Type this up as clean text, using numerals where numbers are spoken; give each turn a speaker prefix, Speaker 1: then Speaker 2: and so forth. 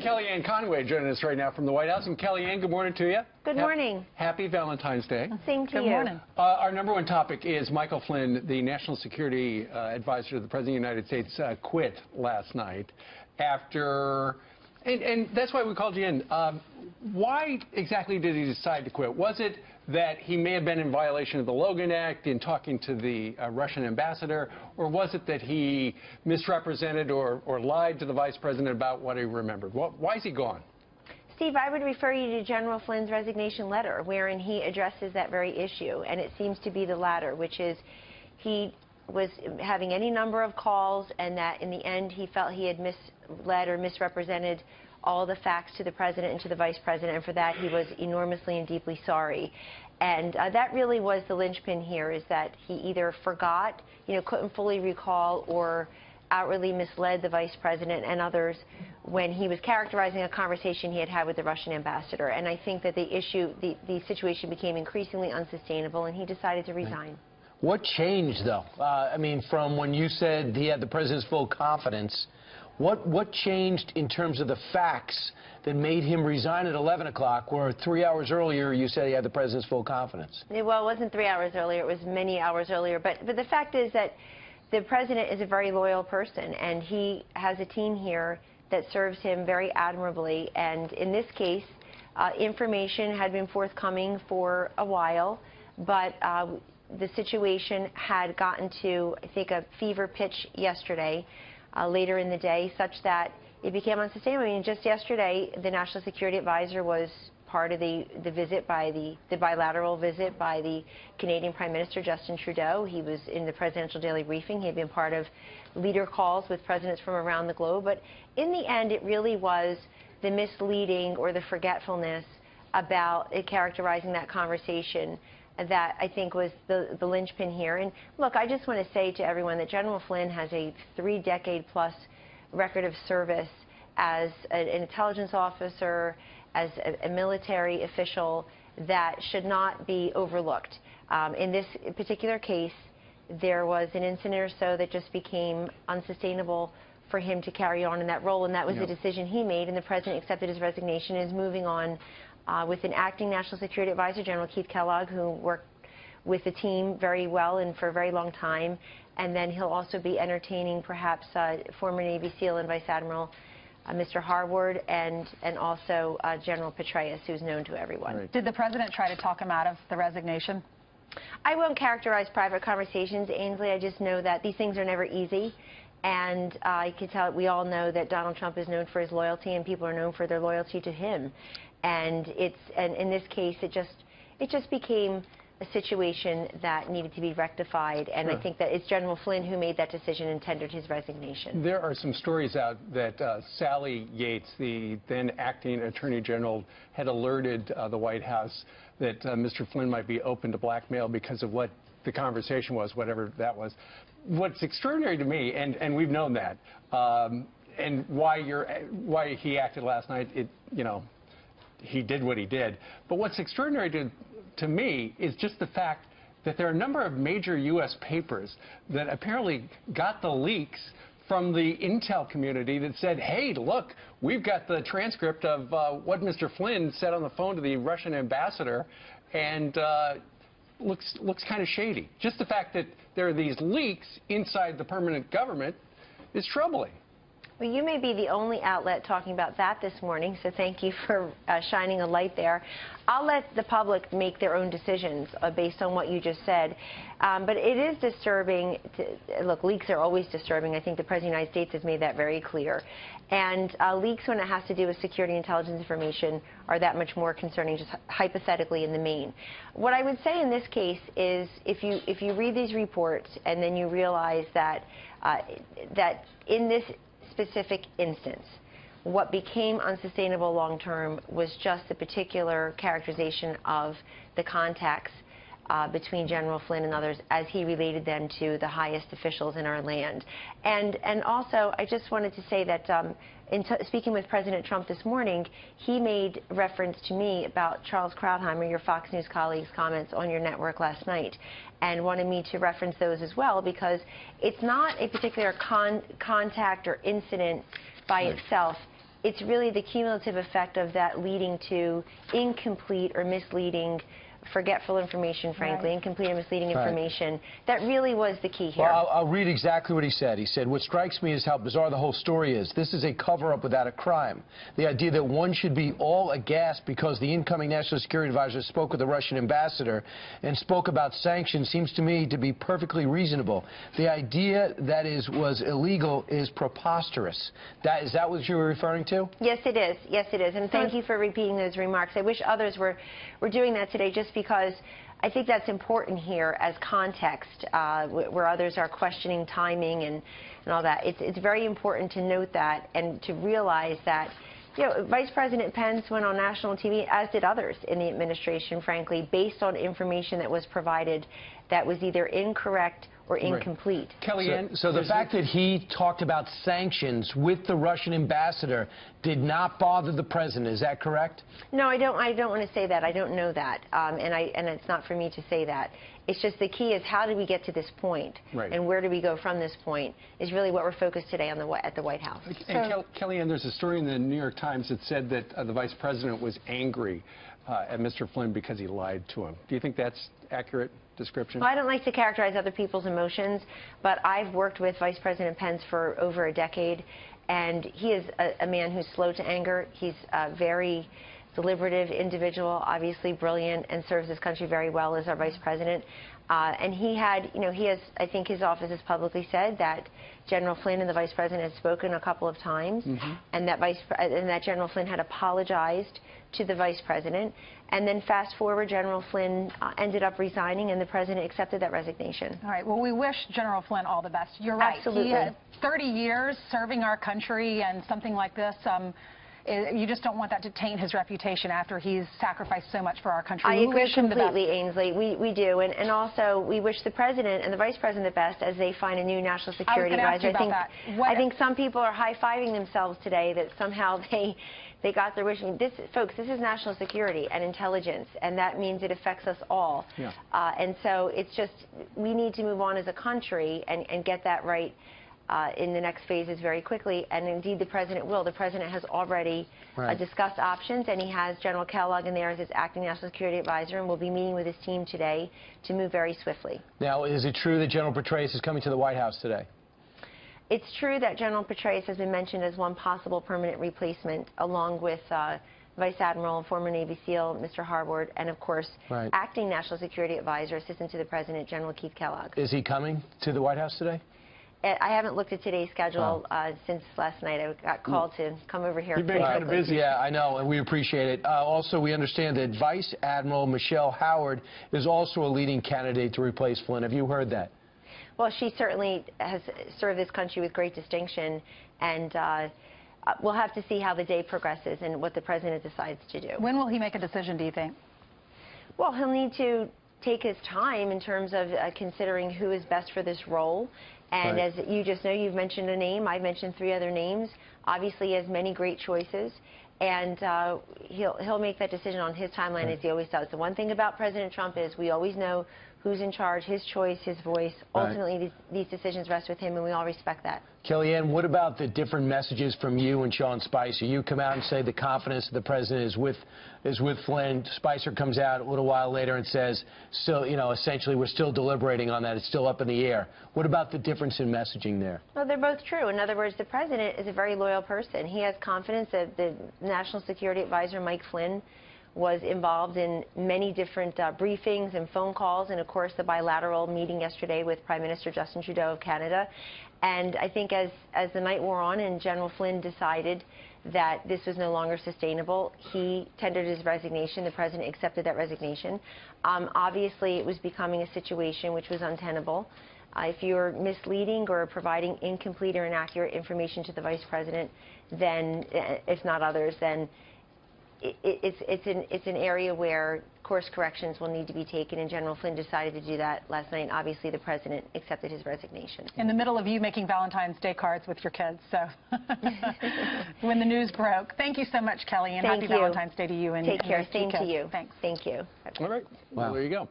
Speaker 1: Kellyanne Conway joining us right now from the White House. And Kellyanne, good morning to you.
Speaker 2: Good morning.
Speaker 1: Happy Valentine's Day.
Speaker 2: Same to you.
Speaker 3: Good morning.
Speaker 1: Our number one topic is Michael Flynn, the National Security Advisor to the President of the United States, quit last night after... And that's why we called you in. Why exactly did he decide to quit? Was it that he may have been in violation of the Logan Act in talking to the Russian ambassador, or was it that he misrepresented or lied to the vice president about what he remembered? Why is he gone?
Speaker 2: Steve, I would refer you to General Flynn's resignation letter, wherein he addresses that very issue, and it seems to be the latter, which is he was having any number of calls, and that in the end he felt he had misled or misrepresented all the facts to the president and to the vice president, and for that he was enormously and deeply sorry. And that really was the linchpin here, is that he either forgot, couldn't fully recall, or outwardly misled the vice president and others when he was characterizing a conversation he had had with the Russian ambassador. And I think that the situation became increasingly unsustainable, and he decided to resign.
Speaker 3: What changed, though? I mean, from when you said he had the president's full confidence, what changed in terms of the facts that made him resign at 11 o'clock, where 3 hours earlier you said he had the president's full confidence?
Speaker 2: Well, it wasn't 3 hours earlier. It was many hours earlier. But the fact is that the president is a very loyal person, and he has a team here that serves him very admirably. And in this case, information had been forthcoming for a while, but the situation had gotten to, I think, a fever pitch yesterday, later in the day, such that it became unsustainable. I mean, just yesterday, the National Security Advisor was part of the visit by the bilateral visit by the Canadian Prime Minister, Justin Trudeau. He was in the presidential daily briefing. He had been part of leader calls with presidents from around the globe. But in the end, it really was the misleading or the forgetfulness about characterizing that conversation that I think was the linchpin here. And look, I just want to say to everyone that General Flynn has a 3-decade-plus record of service as an intelligence officer, as a military official, that should not be overlooked. In this particular case, there was an incident or so that just became unsustainable for him to carry on in that role, and that was the decision he made, and the president accepted his resignation and is moving on with an acting National Security Advisor, General Keith Kellogg, who worked with the team very well and for a very long time. And then he'll also be entertaining perhaps former Navy SEAL and Vice Admiral Mr. Harward, and also General Petraeus, who's known to everyone.
Speaker 1: Right.
Speaker 4: Did the president try to talk him out of the resignation?
Speaker 2: I won't characterize private conversations, Ainsley. I just know that these things are never easy. And I can tell, we all know that Donald Trump is known for his loyalty, and people are known for their loyalty to him. And in this case, it just became a situation that needed to be rectified, and I think that it's General Flynn who made that decision and tendered his resignation. There
Speaker 1: are some stories out that Sally Yates, the then acting Attorney General, had alerted the White House that Mr. Flynn might be open to blackmail because of what the conversation was, whatever that was. What's extraordinary to me, and we've known that, and why he acted last night, he did what he did. But what's extraordinary to me is just the fact that there are a number of major U.S. papers that apparently got the leaks from the intel community that said, hey, look, we've got the transcript of what Mr. Flynn said on the phone to the Russian ambassador, and looks kind of shady. Just the fact that there are these leaks inside the permanent government is troubling.
Speaker 2: Well, you may be the only outlet talking about that this morning, so thank you for shining a light there. I'll let the public make their own decisions based on what you just said. But it is disturbing. Look, leaks are always disturbing. I think the President of the United States has made that very clear. And leaks, when it has to do with security intelligence information, are that much more concerning, just hypothetically in the main. What I would say in this case is if you read these reports and then you realize that in this specific instance, what became unsustainable long-term was just the particular characterization of the contacts between General Flynn and others as he related them to the highest officials in our land. And also, I just wanted to say that in speaking with President Trump this morning, he made reference to me about Charles Krauthammer, your Fox News colleague's comments on your network last night, and wanted me to reference those as well, because it's not a particular contact or incident by itself. it's really the cumulative effect of that leading to incomplete or misleading, forgetful information, frankly, incomplete or misleading information. That really was the key here.
Speaker 3: Well, I'll read exactly what he said. He said, "What strikes me is how bizarre the whole story is. This is a cover-up without a crime. The idea that one should be all aghast because the incoming National Security Advisor spoke with the Russian ambassador and spoke about sanctions seems to me to be perfectly reasonable. The idea that was illegal is preposterous." Is that what you were referring to?
Speaker 2: Yes, it is. Yes, it is. And thank you for repeating those remarks. I wish others were doing that today, just because I think that's important here as context, where others are questioning timing and all that. It's very important to note that and to realize that, you know, Vice President Pence went on national TV, as did others in the administration, frankly, based on information that was provided that was either incorrect or incomplete.
Speaker 1: Kellyanne,
Speaker 3: so the fact that he talked about sanctions with the Russian ambassador did not bother the president. Is that correct?
Speaker 2: No, I don't want to say that. I don't know that, and it's not for me to say that. It's just the key is how did we get to this point, and where do we go from this point is really what we're focused today on at the White House.
Speaker 1: And Kellyanne, there's a story in the New York Times that said that the vice president was angry at Mr. Flynn because he lied to him. Do you think that's accurate description?
Speaker 2: Well, I don't like to characterize other people's emotions, but I've worked with Vice President Pence for over a decade, and he is a man who's slow to anger. He's a very deliberative individual, obviously brilliant, and serves this country very well as our vice president. And he had, you know, I think his office has publicly said that General Flynn and the vice president had spoken a couple of times, and that General Flynn had apologized to the vice president. And then fast forward, General Flynn ended up resigning, and the president accepted that resignation.
Speaker 4: All right. Well, we wish General Flynn all the best. You're right.
Speaker 2: Absolutely.
Speaker 4: He had 30 years serving our country, and something like this, you just don't want that to taint his reputation after he's sacrificed so much for our country.
Speaker 2: I agree completely, Ainsley. We do. And also, we wish the president and the vice president the best as they find a new national security advisor. I think some people are high-fiving themselves today that somehow they got their wish. Folks, this is national security and intelligence, and that means it affects us all. Yeah. And so it's just, we need to move on as a country and get that right in the next phases very quickly, and indeed the president will. The president has already discussed options, and he has General Kellogg in there as his acting national security advisor, and will be meeting with his team today to move very swiftly.
Speaker 3: Now, is it true that General Petraeus is coming to the White House today?
Speaker 2: It's true that General Petraeus has been mentioned as one possible permanent replacement, along with Vice Admiral, former Navy SEAL, Mr. Harward, and of course, acting national security advisor, assistant to the president, General Keith Kellogg.
Speaker 3: Is he coming to the White House today?
Speaker 2: I haven't looked at today's schedule since last night. I got called to come over here.
Speaker 1: You've been kind of busy.
Speaker 3: Yeah, I know, and we appreciate it. Also, we understand that Vice Admiral Michelle Howard is also a leading candidate to replace Flynn. Have you heard that?
Speaker 2: Well, she certainly has served this country with great distinction, and we'll have to see how the day progresses and what the president decides to do.
Speaker 4: When will he make a decision, do you think?
Speaker 2: Well, he'll need to take his time in terms of considering who is best for this role. And as you just know, you've mentioned a name. I've mentioned 3 other names. Obviously, he has many great choices, and he'll make that decision on his timeline as he always does. The one thing about President Trump is we always know who's in charge, his choice, his voice. Ultimately, these decisions rest with him, and we all respect that.
Speaker 3: Kellyanne, what about the different messages from you and Sean Spicer? You come out and say the confidence of the president is with Flynn. Spicer comes out a little while later and says, still, you know, essentially we're still deliberating on that. It's still up in the air. What about the difference in messaging there?
Speaker 2: Well, they're both true. In other words, the president is a very loyal person. He has confidence that the National Security Advisor, Mike Flynn, was involved in many different briefings and phone calls, and of course the bilateral meeting yesterday with Prime Minister Justin Trudeau of Canada. And I think as the night wore on and General Flynn decided that this was no longer sustainable, he tendered his resignation. The president accepted that resignation. Obviously, it was becoming a situation which was untenable. If you're misleading or providing incomplete or inaccurate information to the vice president, then, if not others, then it's an area where course corrections will need to be taken, and General Flynn decided to do that last night. Obviously, the president accepted his resignation. In the middle of you making Valentine's Day cards with your kids, so when the news broke. Thank you so much, Kellyanne. Happy Valentine's Day to you and take care. Same to you. Thanks. Thank you.
Speaker 1: All right. Well, there you go.